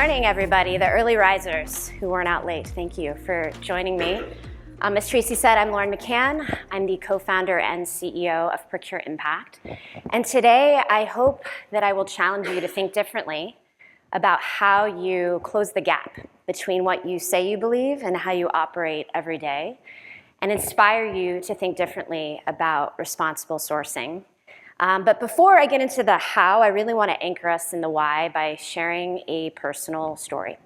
morning, everybody, the early risers who weren't out late. Thank you for joining me. As Tracy said, I'm Lauren McCann. I'm the co-founder and CEO of Procure Impact. And today, I hope that I will challenge you to think differently about how you close the gap between what you say you believe and how you operate every day, and inspire you to think differently about responsible sourcing. But before I get into the how, I really want to anchor us in the why by sharing a personal story.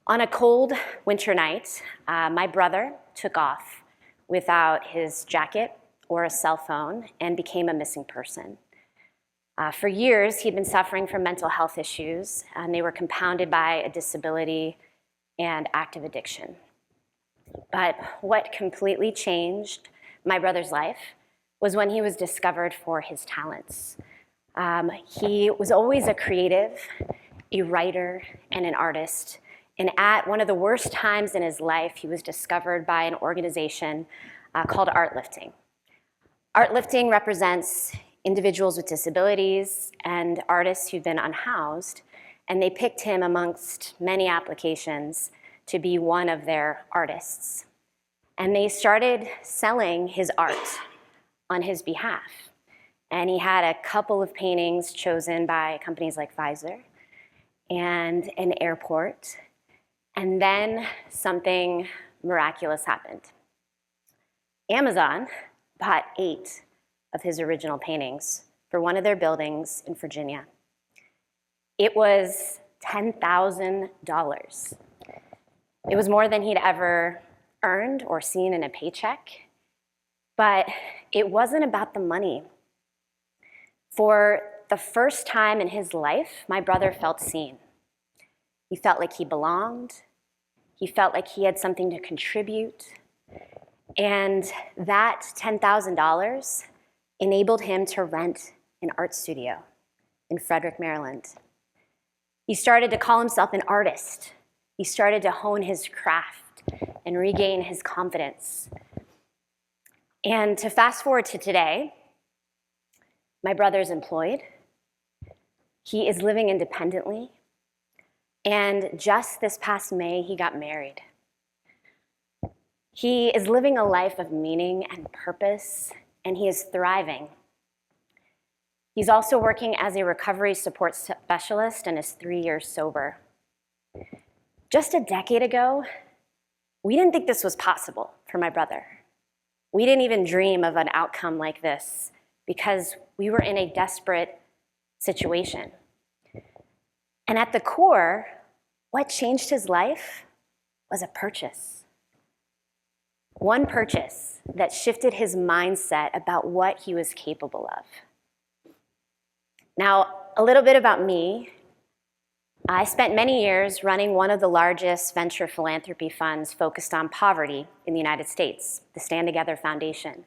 On a cold winter night, my brother took off without his jacket or a cell phone and became a missing person. For years, he'd been suffering from mental health issues, and they were compounded by a disability and active addiction. But what completely changed my brother's life was when he was discovered for his talents. He was always a creative, a writer, and an artist. And at one of the worst times in his life, he was discovered by an organization called Artlifting. Artlifting represents individuals with disabilities and artists who've been unhoused, and they picked him amongst many applications to be one of their artists. And they started selling his art on his behalf. And he had a couple of paintings chosen by companies like Pfizer and an airport. And then something miraculous happened. Amazon bought 8 of his original paintings for one of their buildings in Virginia. It was $10,000. It was more than he'd ever earned or seen in a paycheck. But it wasn't about the money. For the first time in his life, my brother felt seen. He felt like he belonged. He felt like he had something to contribute. And that $10,000 enabled him to rent an art studio in Frederick, Maryland. He started to call himself an artist. He started to hone his craft and regain his confidence. And to fast forward to today, my brother's employed. He is living independently. And just this past May, he got married. He is living a life of meaning and purpose, and he is thriving. He's also working as a recovery support specialist and is 3 years sober. Just a decade ago, we didn't think this was possible for my brother. We didn't even dream of an outcome like this because we were in a desperate situation. And at the core, what changed his life was a purchase. One purchase that shifted his mindset about what he was capable of. Now, a little bit about me. I spent many years running one of the largest venture philanthropy funds focused on poverty in the United States, the Stand Together Foundation.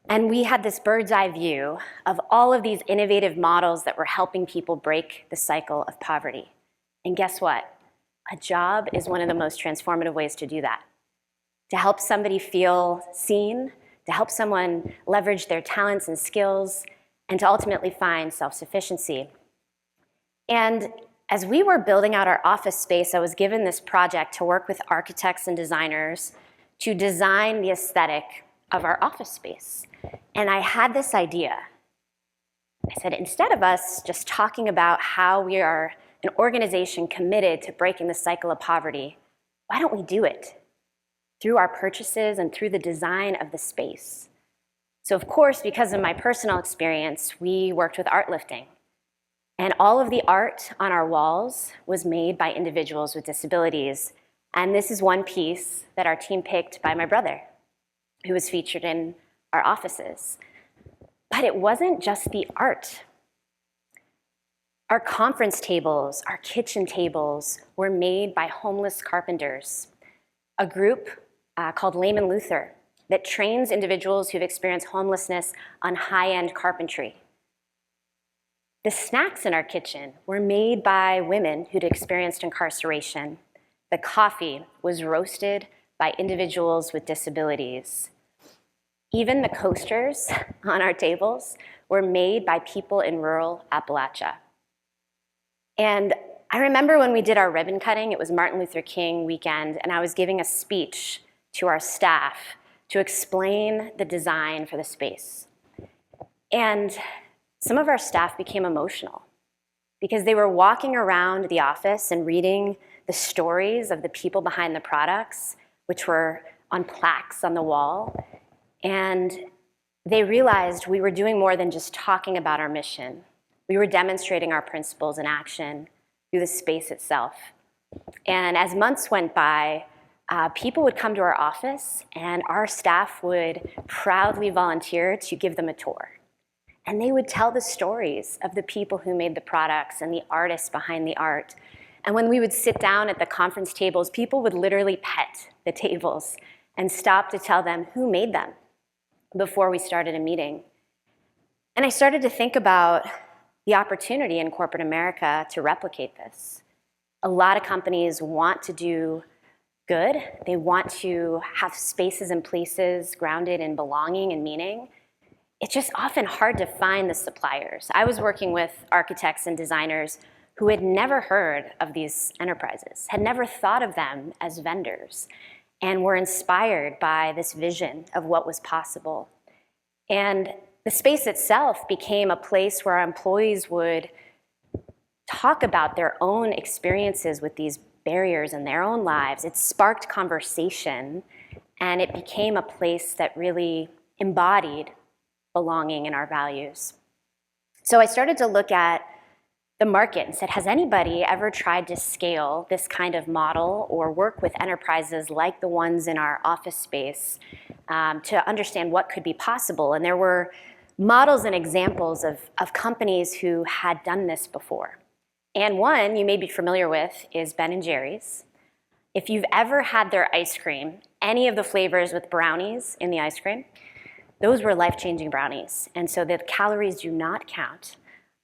And we had this bird's eye view of all of these innovative models that were helping people break the cycle of poverty. And guess what? A job is one of the most transformative ways to do that. To help somebody feel seen, to help someone leverage their talents and skills, and to ultimately find self-sufficiency. And as we were building out our office space, I was given this project to work with architects and designers to design the aesthetic of our office space. And I had this idea. I said, instead of us just talking about how we are an organization committed to breaking the cycle of poverty, why don't we do it through our purchases and through the design of the space? So of course, because of my personal experience, we worked with Artlifting. And all of the art on our walls was made by individuals with disabilities. And this is one piece that our team picked by my brother, who was featured in our offices. But it wasn't just the art. Our conference tables, our kitchen tables were made by homeless carpenters, a group called Layman Luther that trains individuals who've experienced homelessness on high-end carpentry. The snacks in our kitchen were made by women who'd experienced incarceration. The coffee was roasted by individuals with disabilities. Even the coasters on our tables were made by people in rural Appalachia. And I remember when we did our ribbon cutting, it was Martin Luther King weekend, and I was giving a speech to our staff to explain the design for the space. And some of our staff became emotional because they were walking around the office and reading the stories of the people behind the products, which were on plaques on the wall. And they realized we were doing more than just talking about our mission. We were demonstrating our principles in action through the space itself. And as months went by, people would come to our office and our staff would proudly volunteer to give them a tour. And they would tell the stories of the people who made the products and the artists behind the art. And when we would sit down at the conference tables, people would literally pet the tables and stop to tell them who made them before we started a meeting. And I started to think about the opportunity in corporate America to replicate this. A lot of companies want to do good. They want to have spaces and places grounded in belonging and meaning. It's just often hard to find the suppliers. I was working with architects and designers who had never heard of these enterprises, had never thought of them as vendors, and were inspired by this vision of what was possible. And the space itself became a place where our employees would talk about their own experiences with these barriers in their own lives. It sparked conversation, and it became a place that really embodied belonging in our values. So I started to look at the market and said, has anybody ever tried to scale this kind of model or work with enterprises like the ones in our office space to understand what could be possible? And there were models and examples of companies who had done this before. And one you may be familiar with is Ben & Jerry's. If you've ever had their ice cream, any of the flavors with brownies in the ice cream, those were life-changing brownies. And so the calories do not count.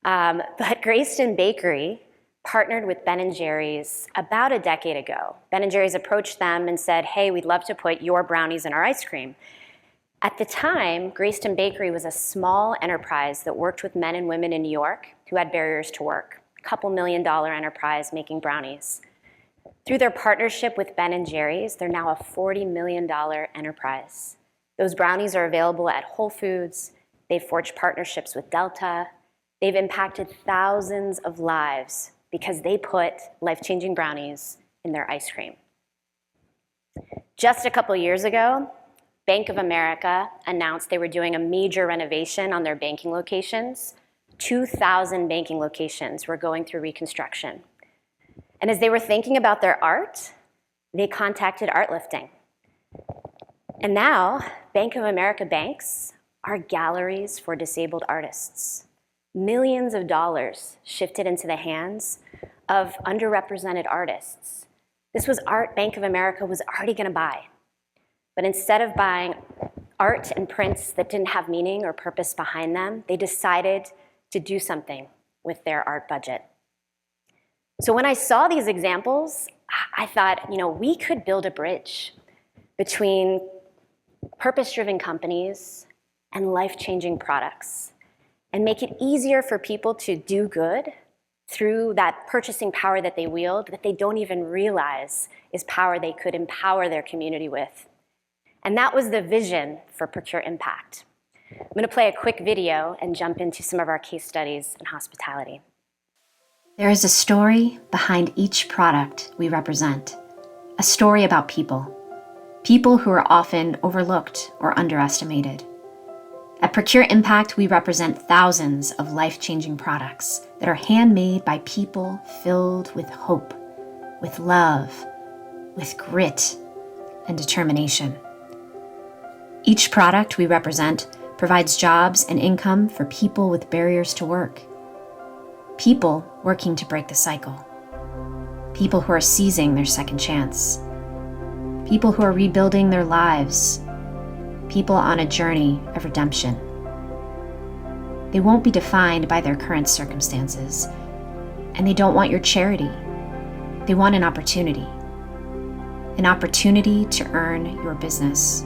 But Greyston Bakery partnered with Ben & Jerry's about a decade ago. Ben & Jerry's approached them and said, hey, we'd love to put your brownies in our ice cream. At the time, Greyston Bakery was a small enterprise that worked with men and women in New York who had barriers to work, a couple $1 million enterprise making brownies. Through their partnership with Ben & Jerry's, they're now a $40 million enterprise. Those brownies are available at Whole Foods. They've forged partnerships with Delta. They've impacted thousands of lives because they put life-changing brownies in their ice cream. Just a couple years ago, Bank of America announced they were doing a major renovation on their banking locations. 2,000 banking locations were going through reconstruction. And as they were thinking about their art, they contacted Artlifting. And now, Bank of America banks are galleries for disabled artists. Millions of dollars shifted into the hands of underrepresented artists. This was art Bank of America was already going to buy. But instead of buying art and prints that didn't have meaning or purpose behind them, they decided to do something with their art budget. So when I saw these examples, I thought, we could build a bridge between purpose-driven companies and life-changing products and make it easier for people to do good through that purchasing power that they wield that they don't even realize is power they could empower their community with. And that was the vision for Procure Impact. I'm going to play a quick video and jump into some of our case studies in hospitality. There is a story behind each product we represent, a story about people who are often overlooked or underestimated. At Procure Impact, we represent thousands of life-changing products that are handmade by people filled with hope, with love, with grit and determination. Each product we represent provides jobs and income for people with barriers to work, people working to break the cycle, people who are seizing their second chance, people who are rebuilding their lives, people on a journey of redemption. They won't be defined by their current circumstances, and they don't want your charity. They want an opportunity to earn your business.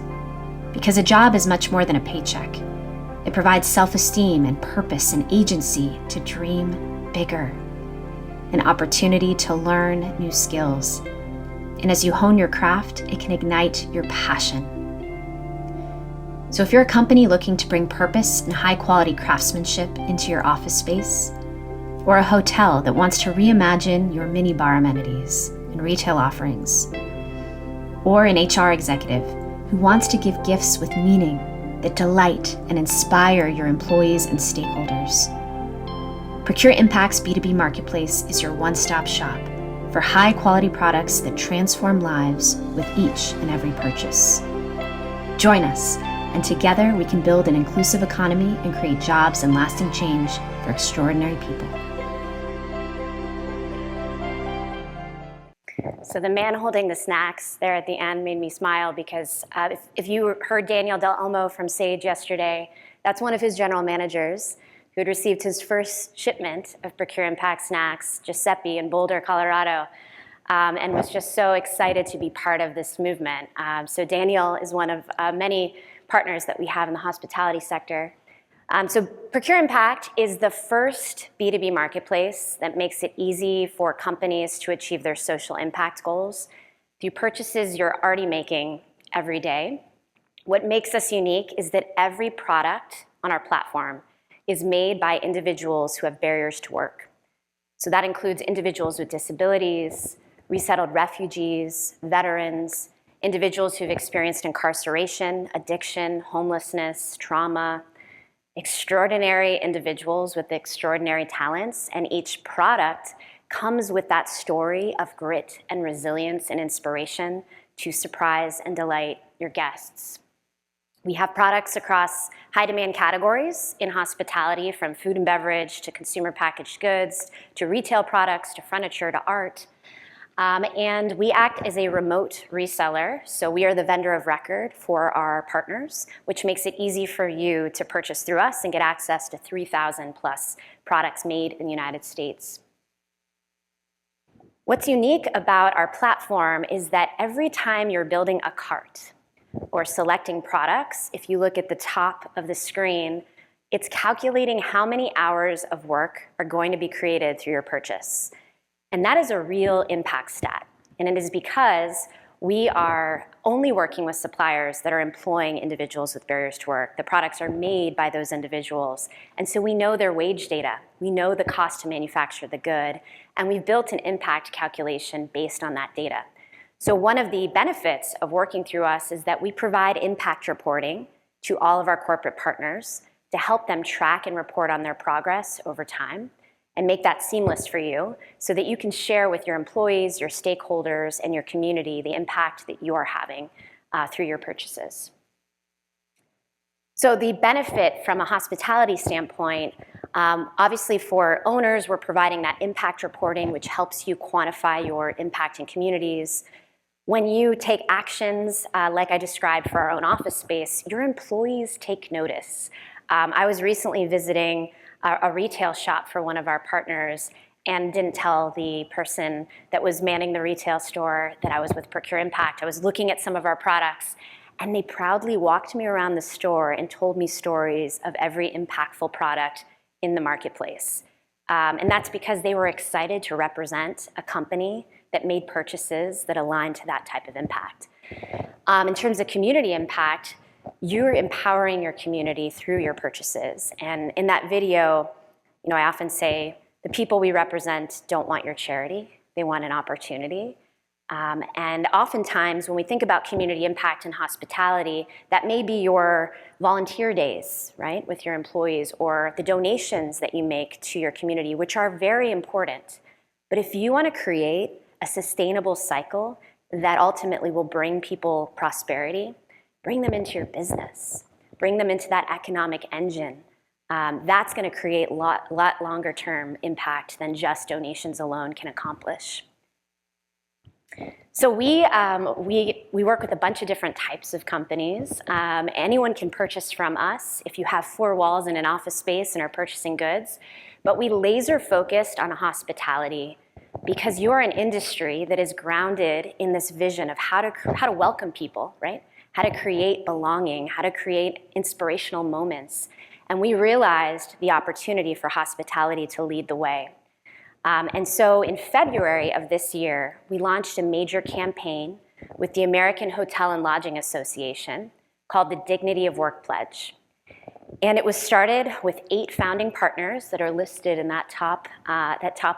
Because a job is much more than a paycheck. It provides self-esteem and purpose and agency to dream bigger. an opportunity to learn new skills. And as you hone your craft, it can ignite your passion. So if you're a company looking to bring purpose and high-quality craftsmanship into your office space, or a hotel that wants to reimagine your minibar amenities and retail offerings, or an HR executive who wants to give gifts with meaning that delight and inspire your employees and stakeholders, Procure Impact's B2B marketplace is your one-stop shop for high-quality products that transform lives with each and every purchase. Join us, and together we can build an inclusive economy and create jobs and lasting change for extraordinary people. So the man holding the snacks there at the end made me smile because if you heard Daniel Del Olmo from Sage yesterday, that's one of his general managers who had received his first shipment of Procure Impact snacks, Giuseppe, in Boulder, Colorado, and was just so excited to be part of this movement. So Daniel is one of many partners that we have in the hospitality sector. So Procure Impact is the first B2B marketplace that makes it easy for companies to achieve their social impact goals through purchases you're already making every day. What makes us unique is that every product on our platform is made by individuals who have barriers to work. So that includes individuals with disabilities, resettled refugees, veterans, individuals who've experienced incarceration, addiction, homelessness, trauma, extraordinary individuals with extraordinary talents, and each product comes with that story of grit and resilience and inspiration to surprise and delight your guests. We have products across high-demand categories in hospitality, from food and beverage to consumer packaged goods to retail products to furniture to art. And we act as a remote reseller, so we are the vendor of record for our partners, which makes it easy for you to purchase through us and get access to 3,000 plus products made in the United States. What's unique about our platform is that every time you're building a cart or selecting products, if you look at the top of the screen, it's calculating how many hours of work are going to be created through your purchase. And that is a real impact stat. And it is because we are only working with suppliers that are employing individuals with barriers to work. The products are made by those individuals. And so we know their wage data. We know the cost to manufacture the good. And we've built an impact calculation based on that data. So one of the benefits of working through us is that we provide impact reporting to all of our corporate partners to help them track and report on their progress over time, and make that seamless for you so that you can share with your employees, your stakeholders, and your community the impact that you are having through your purchases. So the benefit from a hospitality standpoint, obviously for owners, we're providing that impact reporting, which helps you quantify your impact in communities. When you take actions like I described for our own office space, your employees take notice. I was recently visiting a retail shop for one of our partners and didn't tell the person that was manning the retail store that I was with Procure Impact. I was looking at some of our products, and they proudly walked me around the store and told me stories of every impactful product in the marketplace. And that's because they were excited to represent a company that made purchases that aligned to that type of impact. In terms of community impact, you're empowering your community through your purchases. And in that video, I often say, the people we represent don't want your charity, they want an opportunity. And oftentimes when we think about community impact in hospitality, that may be your volunteer days, right, with your employees, or the donations that you make to your community, which are very important. But if you want to create a sustainable cycle that ultimately will bring people prosperity, bring them into your business, bring them into that economic engine. That's going to create a lot longer term impact than just donations alone can accomplish. So we work with a bunch of different types of companies. Anyone can purchase from us if you have 4 walls in an office space and are purchasing goods. But we laser focused on hospitality because you're an industry that is grounded in this vision of how to welcome people, right? How to create belonging, how to create inspirational moments. And we realized the opportunity for hospitality to lead the way. And so in February of this year, we launched a major campaign with the American Hotel and Lodging Association called the Dignity of Work Pledge. And it was started with 8 founding partners that are listed in that top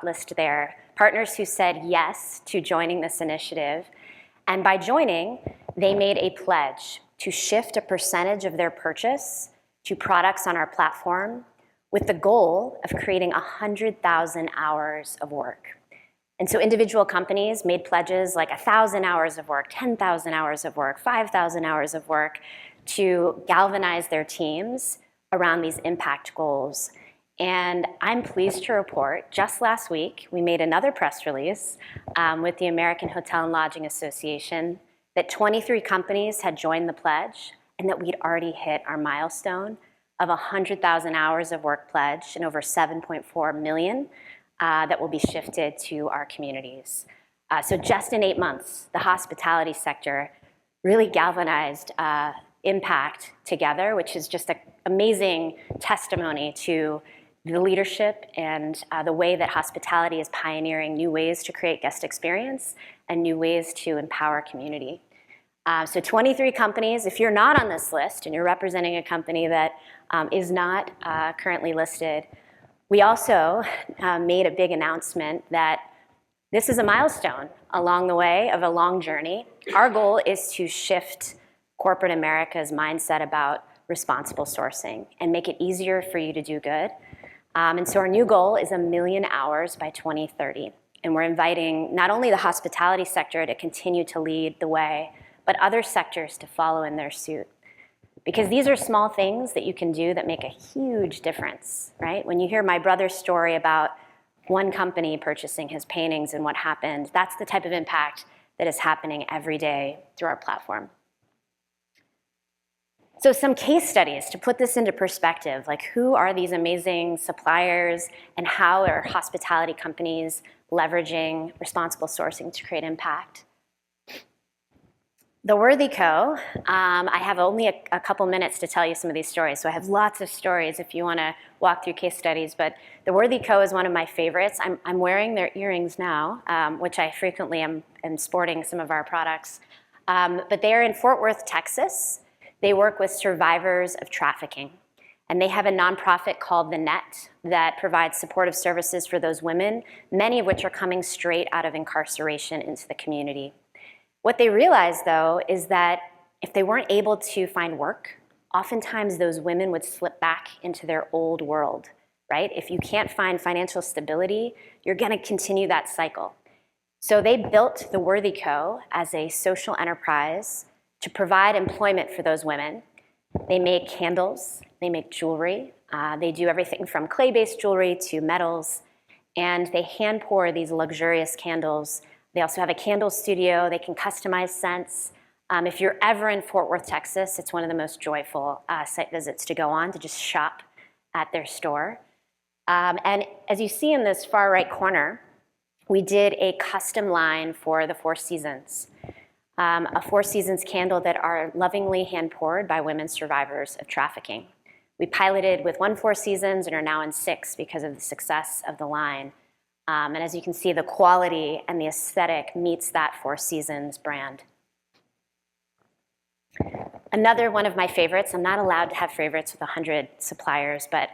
list there, partners who said yes to joining this initiative. And by joining, they made a pledge to shift a percentage of their purchase to products on our platform with the goal of creating 100,000 hours of work. And so individual companies made pledges like 1,000 hours of work, 10,000 hours of work, 5,000 hours of work to galvanize their teams around these impact goals. And I'm pleased to report, just last week, we made another press release with the American Hotel and Lodging Association that 23 companies had joined the pledge and that we'd already hit our milestone of 100,000 hours of work pledge and over 7.4 million that will be shifted to our communities. So just in 8 months, the hospitality sector really galvanized impact together, which is just an amazing testimony to the leadership and the way that hospitality is pioneering new ways to create guest experience and new ways to empower community. So 23 companies. If you're not on this list and you're representing a company that is not currently listed, we also made a big announcement that this is a milestone along the way of a long journey. Our goal is to shift corporate America's mindset about responsible sourcing and make it easier for you to do good. And so our new goal is 1 million hours by 2030. And we're inviting not only the hospitality sector to continue to lead the way, but other sectors to follow in their suit. Because these are small things that you can do that make a huge difference, right? When you hear my brother's story about one company purchasing his paintings and what happened, that's the type of impact that is happening every day through our platform. So some case studies to put this into perspective, like who are these amazing suppliers and how are hospitality companies leveraging responsible sourcing to create impact? The Worthy Co. I have only a couple minutes to tell you some of these stories, so I have lots of stories if you want to walk through case studies, but the Worthy Co. is one of my favorites. I'm wearing their earrings now, which I frequently am sporting some of our products, but they are in Fort Worth, Texas. They work with survivors of trafficking, and they have a nonprofit called The Net that provides supportive services for those women, many of which are coming straight out of incarceration into the community. What they realized, though, is that if they weren't able to find work, oftentimes those women would slip back into their old world, right? If you can't find financial stability, you're going to continue that cycle. So they built the Worthy Co. as a social enterprise to provide employment for those women. They make candles, they make jewelry, they do everything from clay-based jewelry to metals, and they hand pour these luxurious candles. They also have a candle studio. They can customize scents. If you're ever in Fort Worth, Texas, it's one of the most joyful site visits to go on, to just shop at their store. And as you see in this far right corner, we did a custom line for the Four Seasons, a Four Seasons candle that are lovingly hand poured by women survivors of trafficking. We piloted with one Four Seasons and are now in 6 because of the success of the line. And as you can see, the quality and the aesthetic meets that Four Seasons brand. Another one of my favorites, I'm not allowed to have favorites with 100 suppliers, but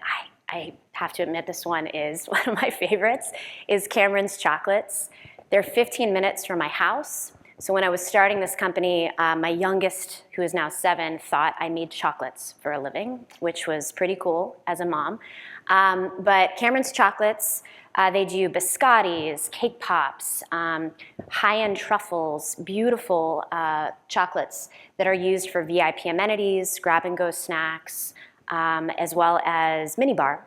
I have to admit this one is one of my favorites, is Cameron's Chocolates. They're 15 minutes from my house. So when I was starting this company, my youngest, who is now 7, thought I made chocolates for a living, which was pretty cool as a mom. But Cameron's Chocolates, they do biscottis, cake pops, high-end truffles, beautiful chocolates that are used for VIP amenities, grab-and-go snacks, as well as minibar.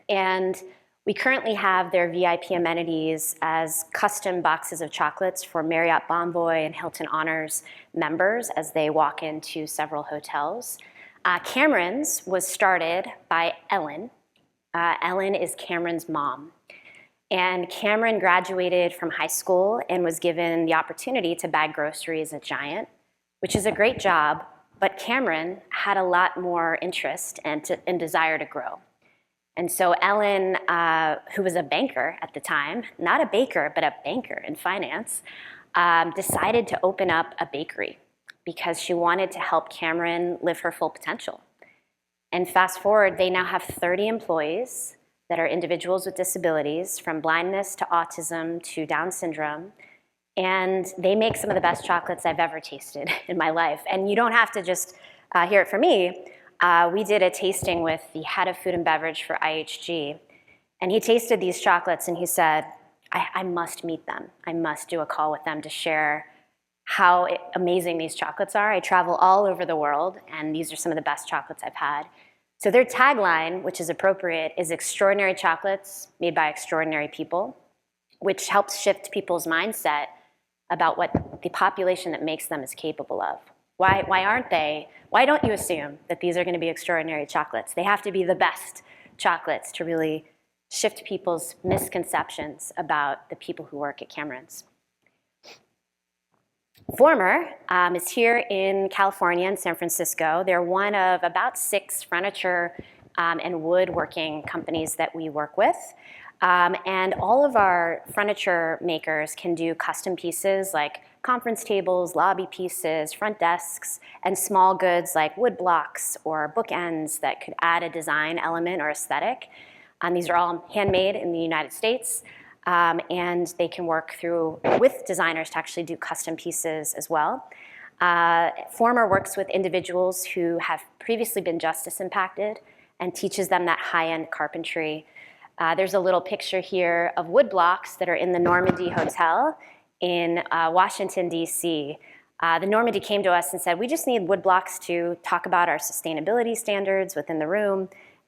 And we currently have their VIP amenities as custom boxes of chocolates for Marriott Bonvoy and Hilton Honors members as they walk into several hotels. Cameron's was started by Ellen. Ellen is Cameron's mom. And Cameron graduated from high school and was given the opportunity to bag groceries at Giant, which is a great job, but Cameron had a lot more interest and desire to grow. And so Ellen, who was a banker at the time, not a baker, but a banker in finance, decided to open up a bakery because she wanted to help Cameron live her full potential. And fast forward, they now have 30 employees that are individuals with disabilities, from blindness to autism to Down syndrome. And they make some of the best chocolates I've ever tasted in my life. And you don't have to just hear it from me. We did a tasting with the head of food and beverage for IHG. And he tasted these chocolates and he said, I must meet them. I must do a call with them to share how amazing these chocolates are. I travel all over the world, and these are some of the best chocolates I've had. So their tagline, which is appropriate, is extraordinary chocolates made by extraordinary people, which helps shift people's mindset about what the population that makes them is capable of. Why aren't they? Why don't you assume that these are going to be extraordinary chocolates? They have to be the best chocolates to really shift people's misconceptions about the people who work at Cameron's. Former is here in California and San Francisco. They're one of about 6 furniture and woodworking companies that we work with. And all of our furniture makers can do custom pieces like conference tables, lobby pieces, front desks, and small goods like wood blocks or bookends that could add a design element or aesthetic. These are all handmade in the United States, and they can work with designers to actually do custom pieces as well. Former works with individuals who have previously been justice impacted and teaches them that high-end carpentry. There's a little picture here of wood blocks that are in the Normandy Hotel in Washington, D.C. The Normandy came to us and said, we just need wood blocks to talk about our sustainability standards within the room,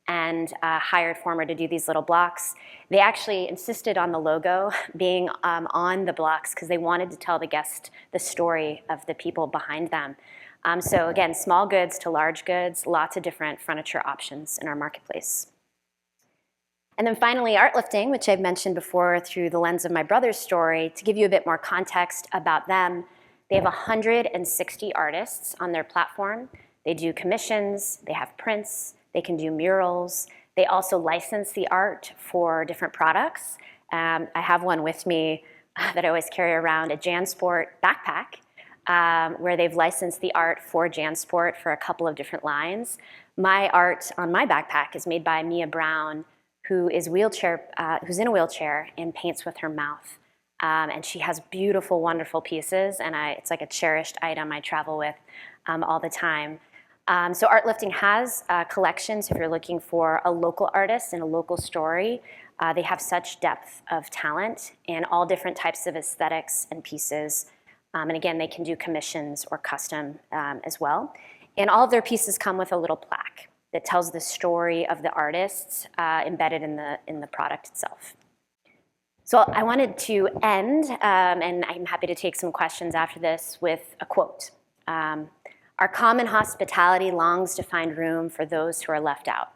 and hired Former to do these little blocks. They actually insisted on the logo being on the blocks because they wanted to tell the guest the story of the people behind them. So again, small goods to large goods, lots of different furniture options in our marketplace. And then finally, art lifting, which I've mentioned before through the lens of my brother's story. To give you a bit more context about them, they have 160 artists on their platform. They do commissions, they have prints, they can do murals. They also license the art for different products. I have one with me that I always carry around, a JanSport backpack, where they've licensed the art for JanSport for a couple of different lines. My art on my backpack is made by Mia Brown, who's in a wheelchair and paints with her mouth. And she has beautiful, wonderful pieces, and it's like a cherished item I travel with all the time. So art lifting has collections if you're looking for a local artist and a local story. They have such depth of talent and all different types of aesthetics and pieces. And again, they can do commissions or custom as well. And all of their pieces come with a little plaque that tells the story of the artists embedded in the product itself. So I wanted to end, and I'm happy to take some questions after this, with a quote. Our common hospitality longs to find room for those who are left out.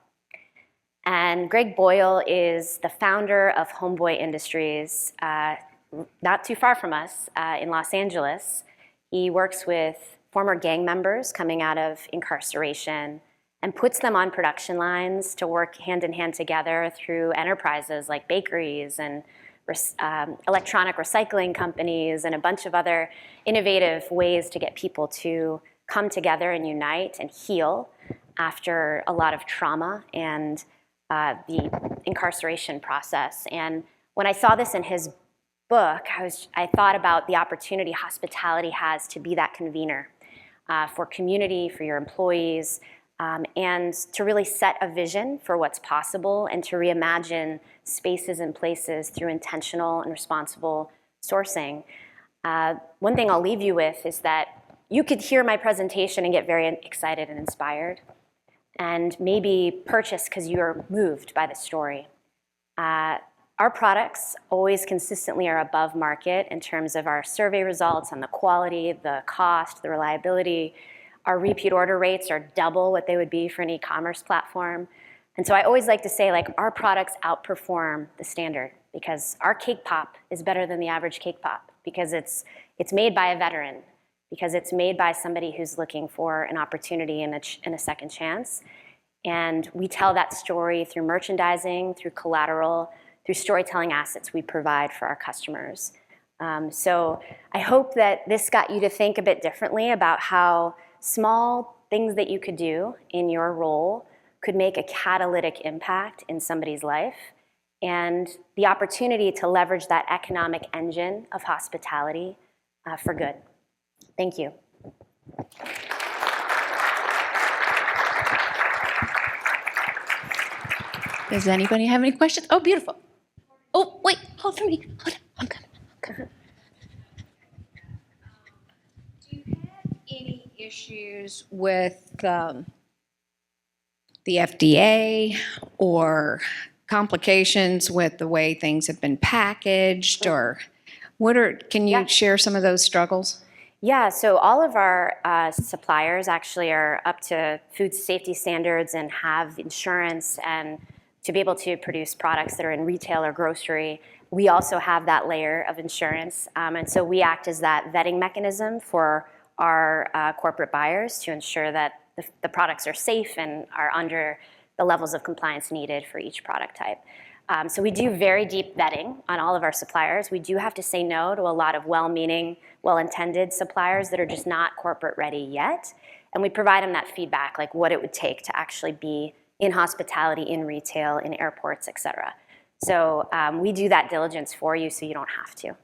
And Greg Boyle is the founder of Homeboy Industries, not too far from us in Los Angeles. He works with former gang members coming out of incarceration and puts them on production lines to work hand in hand together through enterprises like bakeries and electronic recycling companies and a bunch of other innovative ways to get people to come together and unite and heal after a lot of trauma and the incarceration process. And when I saw this in his book, I thought about the opportunity hospitality has to be that convener for community, for your employees, and to really set a vision for what's possible and to reimagine spaces and places through intentional and responsible sourcing. One thing I'll leave you with is that you could hear my presentation and get very excited and inspired, and maybe purchase because you're moved by the story. Our products always consistently are above market in terms of our survey results on the quality, the cost, the reliability. Our repeat order rates are double what they would be for an e-commerce platform. And so I always like to say, like, our products outperform the standard because our cake pop is better than the average cake pop because it's made by a veteran, because it's made by somebody who's looking for an opportunity and a second chance. And we tell that story through merchandising, through collateral, through storytelling assets we provide for our customers. So I hope that this got you to think a bit differently about how small things that you could do in your role could make a catalytic impact in somebody's life, and the opportunity to leverage that economic engine of hospitality for good. Thank you. Does anybody have any questions? Oh, beautiful. Oh, wait, hold for me. Hold on, I'm coming. Do you have any issues with the FDA or complications with the way things have been packaged, or can you share some of those struggles? Yeah, so all of our suppliers actually are up to food safety standards and have insurance, and to be able to produce products that are in retail or grocery, we also have that layer of insurance. And so we act as that vetting mechanism for our corporate buyers to ensure that the products are safe and are under the levels of compliance needed for each product type. So we do very deep vetting on all of our suppliers. We do have to say no to a lot of well-meaning, well-intended suppliers that are just not corporate ready yet. And we provide them that feedback, like what it would take to actually be in hospitality, in retail, in airports, et cetera. So we do that diligence for you so you don't have to.